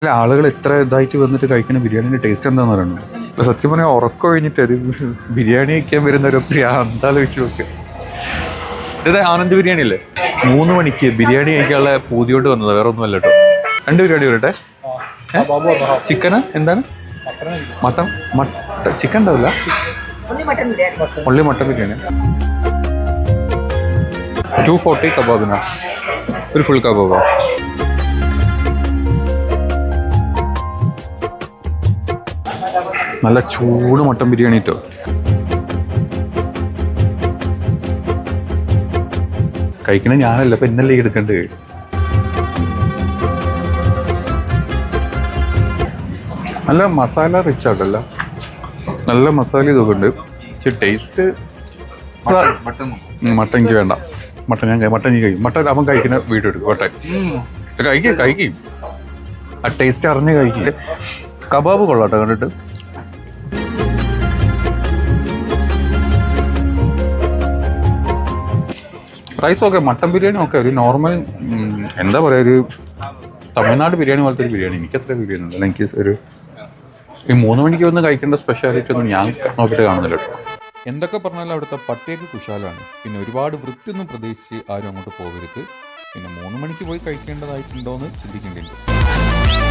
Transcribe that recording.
ആളുകൾ ഇത്ര ഇതായിട്ട് വന്നിട്ട് കഴിക്കുന്ന ബിരിയാണിൻ്റെ ടേസ്റ്റ് എന്താണെന്ന് പറയുന്നത്. അപ്പോൾ സത്യം പറഞ്ഞാൽ ഉറക്കം കഴിഞ്ഞിട്ട് അത് ബിരിയാണി കഴിക്കാൻ വരുന്നവരൊക്കെ എന്താലോചിച്ച് നോക്കുക. ഇത് ആനന്ദ് ബിരിയാണി അല്ലേ? 3 മണിക്ക് ബിരിയാണി കഴിക്കാനുള്ള പൂതിയോട്ട് വന്നത്, വേറെ ഒന്നും അല്ല കേട്ടോ. 2 ബിരിയാണി വരട്ടെ. ചിക്കന് എന്താണ്? മട്ടൻ ചിക്കൻ ഉണ്ടാവില്ല, ഉള്ളി മട്ടൻ ബിരിയാണി. 240 കബാബിനാ, ഒരു ഫുൾ കബാബാ. നല്ല ചൂട് മട്ടൻ ബിരിയാണി കേട്ടോ. കഴിക്കണ ഞാനല്ല, ഇപ്പൊ ഇന്നല്ലേ എടുക്കണ്ടേ. നല്ല മസാല റിച്ച് ആട്ടല്ല, നല്ല മസാല ഇതൊക്കെ ഉണ്ട്. പക്ഷെ ടേസ്റ്റ് മട്ടൻ എനിക്ക് വേണ്ട. മട്ടൻ കഴിക്കും. മട്ടൻ അവൻ കഴിക്കുന്ന വീഡിയോ എടുക്കും. മട്ടൻ കഴിക്കും ആ ടേസ്റ്റ് അറിഞ്ഞ് കഴിക്കും. കബാബ് കൊള്ളാട്ടോ കണ്ടിട്ട്. റൈസ് ഓക്കെ, മട്ടൻ ബിരിയാണി ഒക്കെ ഒരു നോർമൽ എന്താ പറയുക, ഒരു തമിഴ്നാട് ബിരിയാണി പോലത്തെ ഒരു ബിരിയാണി. എനിക്കത്ര ബിരിയാണി ഉണ്ടല്ലോ. എനിക്ക് ഒരു ഈ 3 മണിക്ക് വന്ന് കഴിക്കേണ്ട സ്പെഷ്യാലിറ്റി ഒന്നും ഞാൻ നോക്കിയിട്ട് കാണുന്നില്ല കേട്ടോ. എന്തൊക്കെ പറഞ്ഞാലും അവിടുത്തെ പട്ടിയൊക്കെ കുശാലാണ്. പിന്നെ ഒരുപാട് വൃത്തിയൊന്നും പ്രതീക്ഷിച്ച് ആരും അങ്ങോട്ട് പോകരുത്. പിന്നെ 3 മണിക്ക് പോയി കഴിക്കേണ്ടതായിട്ടുണ്ടോ എന്ന് ചിന്തിക്കേണ്ടിട്ടുണ്ട്.